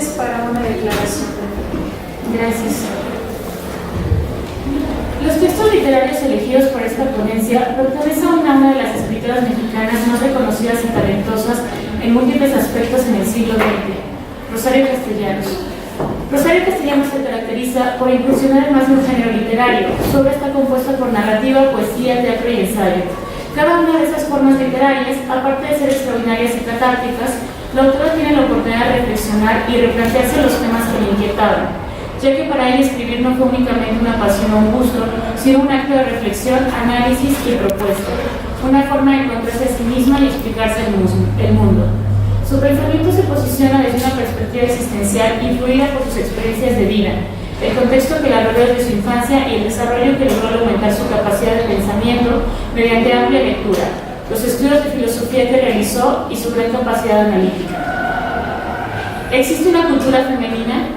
Apuntes para una declaración de fe. Gracias. Los textos literarios elegidos para esta ponencia pertenecen a una de las escritoras mexicanas más reconocidas y talentosas en múltiples aspectos en el siglo XX, Rosario Castellanos. Rosario Castellanos se caracteriza por incursionar en más de un género literario. Su obra está compuesta por narrativa, poesía, teatro y ensayo. Cada una de esas formas literarias, aparte de ser extraordinarias y catárticas, la autora tiene la oportunidad de reflexionar y replantearse los temas que le inquietaban, ya que para ella escribir no fue únicamente una pasión o un gusto, sino un acto de reflexión, análisis y propuesta, una forma de encontrarse a sí misma y explicarse el mundo. Su pensamiento se posiciona desde una perspectiva existencial influida por sus experiencias de vida, el contexto que la rodeó desde su infancia y el desarrollo que logró aumentar su capacidad de pensamiento mediante amplia lectura, los estudios de filosofía que realizó y su gran capacidad analítica. ¿Existe una cultura femenina?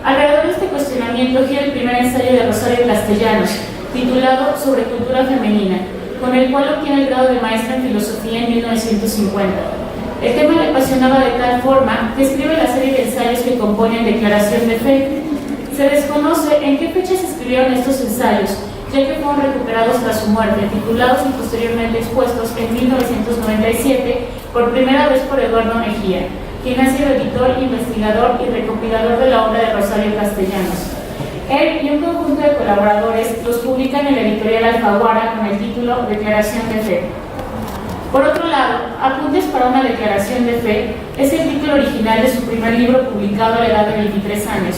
Alrededor de este cuestionamiento gira el primer ensayo de Rosario Castellanos, titulado Sobre cultura femenina, con el cual obtiene el grado de maestra en filosofía en 1950. El tema le apasionaba de tal forma que escribe la serie de ensayos que componen Declaración de Fe. Se desconoce en qué fecha se escribieron estos ensayos, ya que fueron recuperados tras su muerte, titulados y posteriormente expuestos en 1997 por primera vez por Eduardo Mejía, quien ha sido editor, investigador y recopilador de la obra de Rosario Castellanos. Él y un conjunto de colaboradores los publican en la editorial Alfaguara con el título Declaración de Fe. Por otro lado, Apuntes para una declaración de fe es el título original de su primer libro publicado a la edad de 23 años,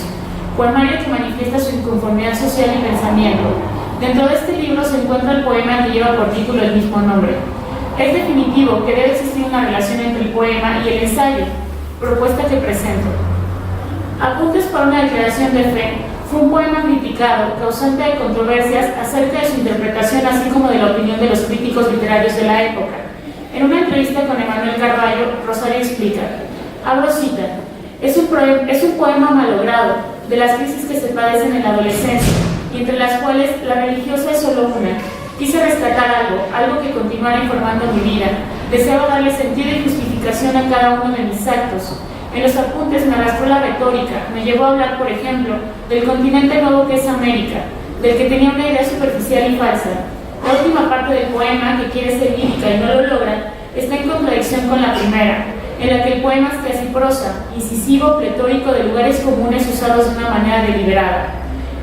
poemario que manifiesta su inconformidad social y pensamiento. Dentro de este libro se encuentra el poema que lleva por título el mismo nombre. Es definitivo que debe existir una relación entre el poema y el ensayo, propuesta que presento. Apuntes para una declaración de fe fue un poema criticado, causante de controversias acerca de su interpretación, así como de la opinión de los críticos literarios de la época. En una entrevista con Emanuel Carballo, Rosario explica, abro cita, es un poema malogrado, de las crisis que se padecen en la adolescencia, y entre las cuales la religiosa es solo una. Quise rescatar algo que continuara informando mi vida. Deseaba darle sentido y justificación a cada uno de mis actos. En los apuntes me arrastró la retórica, me llevó a hablar, por ejemplo, del continente nuevo que es América, del que tenía una idea superficial y falsa. La última parte del poema, que quiere ser lírica y no lo logra, está en contradicción con la primera, en la que el poema es casi prosa, incisivo, pletórico de lugares comunes usados de una manera deliberada.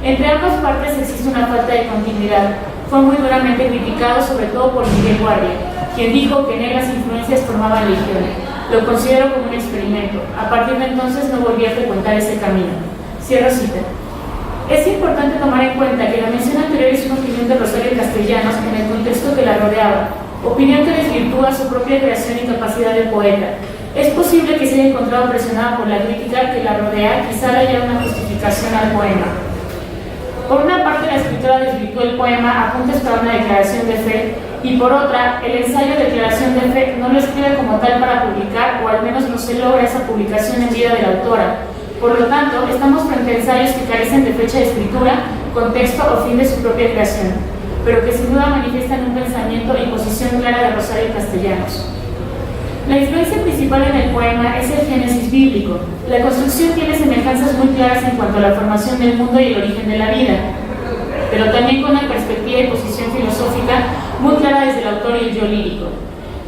Entre ambas partes existe una falta de continuidad. Fue muy duramente criticado, sobre todo por Miguel Guardia, quien dijo que negras influencias formaban Legión. Lo considero como un experimento. A partir de entonces no volví a frecuentar ese camino. Cierro cita. Es importante tomar en cuenta que la mención anterior es una opinión de Rosario Castellanos en el contexto que la rodeaba, opinión que desvirtúa su propia creación y capacidad de poeta. Es posible que se haya encontrado presionada por la crítica que la rodea, quizá haya una justificación al poema. Por una parte, la escritora desvirtuó el poema Apuntes para una declaración de fe, y por otra, el ensayo Declaración de Fe no lo escribe como tal para publicar, o al menos no se logra esa publicación en vida de la autora. Por lo tanto, estamos frente a ensayos que carecen de fecha de escritura, contexto o fin de su propia creación, pero que sin duda manifiestan un pensamiento y posición clara de Rosario Castellanos. La influencia principal en el poema es el génesis bíblico. La construcción tiene semejanzas muy claras en cuanto a la formación del mundo y el origen de la vida, pero también con una perspectiva y posición filosófica muy clara desde el autor y el yo lírico.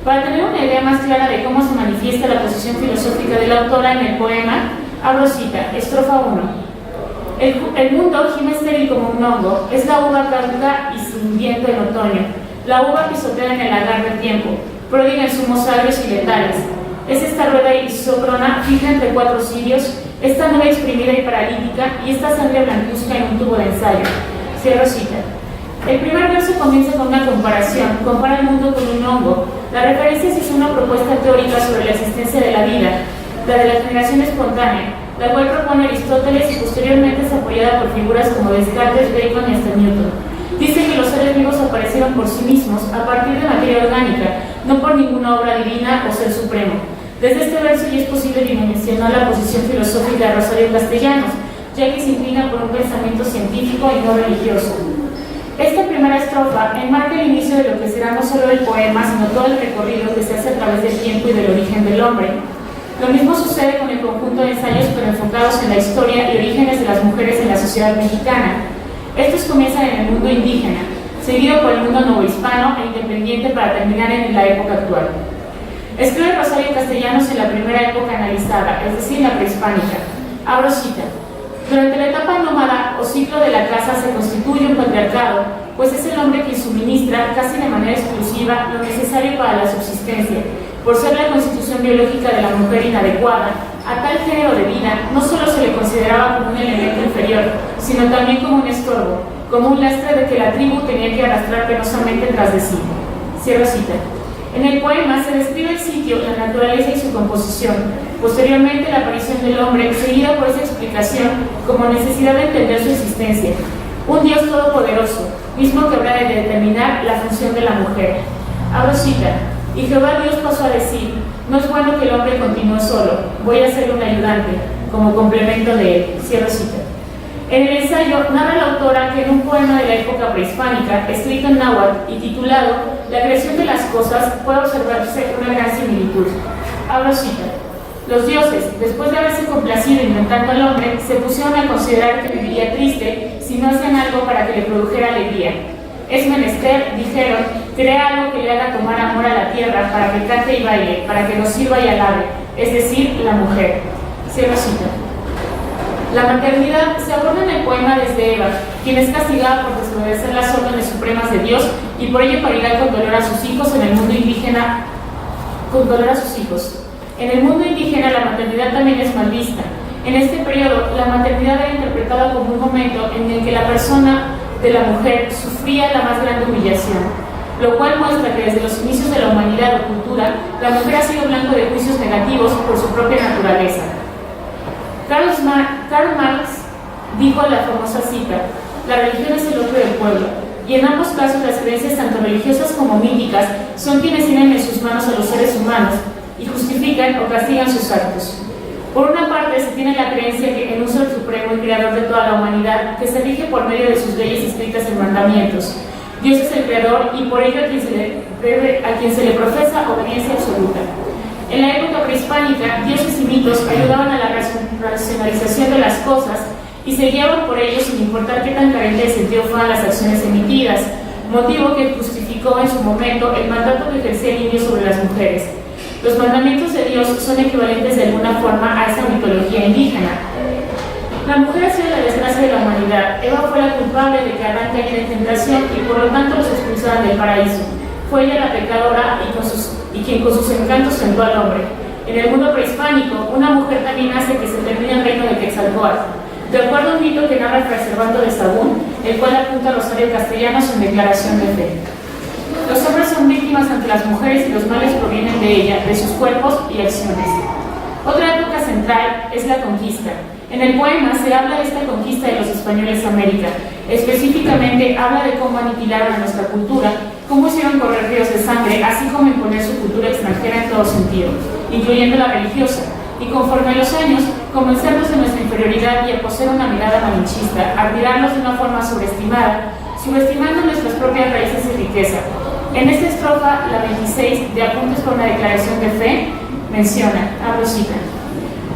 Para tener una idea más clara de cómo se manifiesta la posición filosófica de la autora en el poema, abro cita, estrofa 1. El mundo gime estéril como un hongo, es la uva caduca y sin viento en otoño, la uva pisotea en el lagar del tiempo, pródiga en zumos agrios y letales. Es esta rueda isócrona fija entre 4 cirios, esta nube exprimida y paralítica, y esta sangre blancuzca en un tubo de ensayo. Cierro cita. El primer verso comienza con una comparación, compara el mundo con un hongo. La referencia es una propuesta teórica sobre la existencia de la vida, la de la generación espontánea, la cual propone Aristóteles y posteriormente es apoyada por figuras como Descartes, Bacon y hasta Newton. Dice que los seres vivos aparecieron por sí mismos, a partir de materia orgánica, no por ninguna obra divina o ser supremo. Desde este verso ya es posible dimensionar la posición filosófica de Rosario Castellanos, ya que se inclina por un pensamiento científico y no religioso. Esta primera estrofa enmarca el inicio de lo que será no solo el poema, sino todo el recorrido que se hace a través del tiempo y del origen del hombre. Lo mismo sucede con el conjunto de ensayos, pero enfocados en la historia y orígenes de las mujeres en la sociedad mexicana. Estos comienzan en el mundo indígena, seguido por el mundo novohispano e independiente para terminar en la época actual. Escribe Rosario Castellanos en la primera época analizada, es decir, la prehispánica. Abro cita. Durante la etapa nómada o ciclo de la casa se constituye un patriarcado, pues es el hombre quien suministra, casi de manera exclusiva, lo necesario para la subsistencia. Por ser la constitución biológica de la mujer inadecuada, a tal género de vida no solo se le consideraba como un elemento inferior, sino también como un estorbo, como un lastre de que la tribu tenía que arrastrar penosamente tras de sí. Cierro cita. En el poema se describe el sitio, la naturaleza y su composición. Posteriormente, la aparición del hombre, seguida por esa explicación como necesidad de entender su existencia. Un Dios todopoderoso, mismo que habrá de determinar la función de la mujer. Abro cita. Y Jehová Dios pasó a decir, no es bueno que el hombre continúe solo, voy a ser un ayudante, como complemento de él. Cierro cita. En el ensayo narra la autora que en un poema de la época prehispánica, escrito en náhuatl y titulado La creación de las cosas, puede observarse una gran similitud. Abro cita. Los dioses, después de haberse complacido inventando al hombre, se pusieron a considerar que viviría triste si no hacían algo para que le produjera alegría. Es menester, dijeron, crea algo que le haga tomar amor a la tierra para que cante y baile, para que nos sirva y alabe, es decir, la mujer. Cierro cita. La maternidad se aborda en el poema desde Eva, quien es castigada por desobedecer las órdenes supremas de Dios y por ello parirá con dolor a sus hijos en el mundo indígena, En el mundo indígena la maternidad también es mal vista. En este periodo, la maternidad era interpretada como un momento en el que la persona de la mujer sufría la más grande humillación, lo cual muestra que desde los inicios de la humanidad o cultura, la mujer ha sido blanco de juicios negativos por su propia naturaleza. Karl Marx dijo la famosa cita, la religión es el opio del pueblo, y en ambos casos las creencias tanto religiosas como míticas son quienes tienen en sus manos a los seres humanos y justifican o castigan sus actos. Por una parte se tiene la creencia que en un ser supremo y creador de toda la humanidad, que se rige por medio de sus leyes escritas en mandamientos. Dios es el creador y por ello a quien se le profesa obediencia absoluta. En la época prehispánica, dioses y mitos ayudaban a la racionalización de las cosas y se guiaban por ellos sin importar qué tan carente de sentido fueran las acciones emitidas, motivo que justificó en su momento el mandato que ejercía el indio sobre las mujeres. Los mandamientos de Dios son equivalentes de alguna forma a esa mitología indígena. La mujer ha sido la desgracia de la humanidad. Eva fue la culpable de que Adán cayera en tentación y por lo tanto los expulsaran del paraíso. Fue ella la pecadora y quien con sus encantos tentó al hombre. En el mundo prehispánico, una mujer también hace que se termine el reino de Quetzalcóatl. De acuerdo a un mito que narra Fray Servando de Sahagún, el cual apunta a Rosario Castellanos en declaración de fe. Los hombres son víctimas ante las mujeres y los males provienen de ella, de sus cuerpos y acciones. Otra época central es la conquista. En el poema se habla de esta conquista de los españoles a América. Específicamente habla de cómo aniquilaron a nuestra cultura, cómo hicieron correr ríos de sangre, así como imponer su cultura extranjera en todo sentido, incluyendo la religiosa. Y conforme a los años, convencernos de nuestra inferioridad y a poseer una mirada malinchista, a admirarnos de una forma sobreestimada, subestimando nuestras propias raíces y riqueza. En esta estrofa, la 26, de Apuntes para una declaración de fe, menciona, abro cita,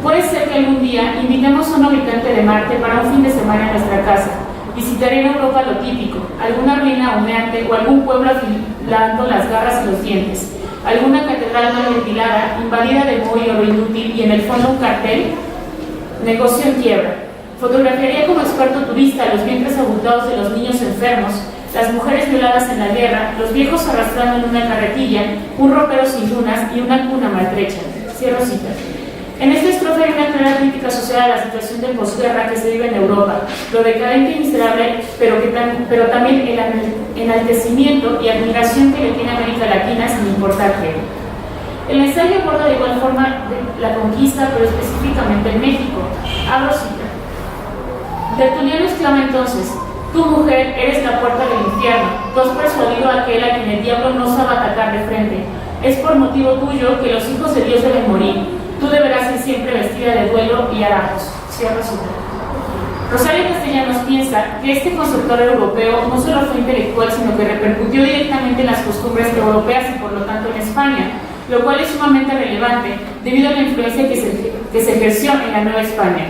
puede ser que algún día invitemos a un habitante de Marte para un fin de semana en nuestra casa. Visitaré en Europa lo típico, alguna ruina humeante o algún pueblo afilando las garras y los dientes, alguna catedral mal ventilada, invadida de moho y oro inútil y en el fondo un cartel, negocio en quiebra. Fotografiaría como experto turista los vientres abultados de los niños enfermos, las mujeres violadas en la guerra, los viejos arrastrando en una carretilla, un ropero sin lunas y una cuna maltrecha. Cierro cita. En esta estrofa hay una clara crítica social a la situación de posguerra que se vive en Europa, lo decadente y miserable, pero también el enaltecimiento y admiración que le tiene a América Latina sin importar qué. El ensayo aborda de igual forma la conquista, pero específicamente en México. Abro cita. Tertuliano exclama entonces, tú mujer eres la puerta del infierno, tú has persuadido a aquel a quien el diablo no sabe atacar de frente. Es por motivo tuyo que los hijos de Dios deben morir. Tú deberás ir siempre vestida de duelo y harapos. Cierra cita. Rosario Castellanos piensa que este constructor europeo no solo fue intelectual, sino que repercutió directamente en las costumbres europeas y por lo tanto en España, lo cual es sumamente relevante debido a la influencia que se ejerció en la Nueva España.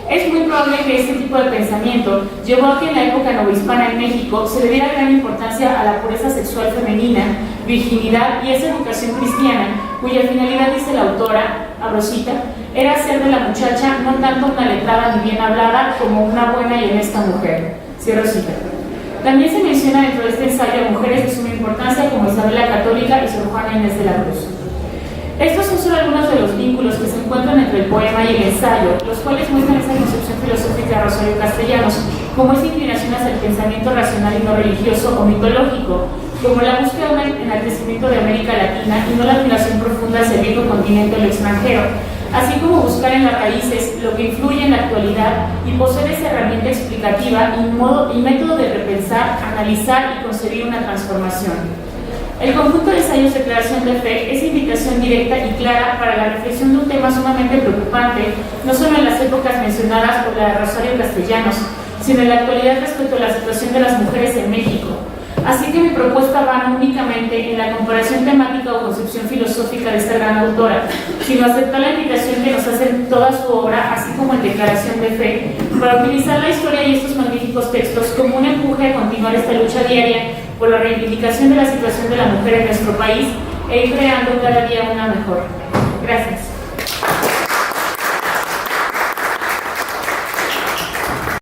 Es muy probable que este tipo de pensamiento llevó a que en la época novohispana en México se le diera gran importancia a la pureza sexual femenina, virginidad y esa educación cristiana, cuya finalidad, dice la autora, abro cita, era hacer de la muchacha no tanto una letrada ni bien hablada como una buena y honesta mujer. Cierro cita. También se menciona dentro de este ensayo a mujeres de suma importancia como Isabel la Católica y Sor Juana Inés de la Cruz. Estos son solo algunos de los vínculos que se encuentran entre el poema y el ensayo, los cuales muestran esa concepción filosófica de Rosario Castellanos, como esa inclinación hacia el pensamiento racional y no religioso o mitológico, como la búsqueda de un enaltecimiento de América Latina y no la admiración profunda hacia el viejo continente o el extranjero, así como buscar en las raíces lo que influye en la actualidad y poseer esa herramienta explicativa y método de repensar, analizar y concebir una transformación. El conjunto de ensayos de declaración de fe es invitación directa y clara para la reflexión de un tema sumamente preocupante, no solo en las épocas mencionadas por la de Rosario Castellanos, sino en la actualidad respecto a la situación de las mujeres en México. Así que mi propuesta va no únicamente en la comparación temática o concepción filosófica de esta gran autora, sino aceptar la invitación que nos hace en toda su obra, así como en declaración de fe, para utilizar la historia y estos magníficos textos como un empuje a continuar esta lucha diaria por la reivindicación de la situación de la mujer en nuestro país e ir creando cada día una mejor. Gracias.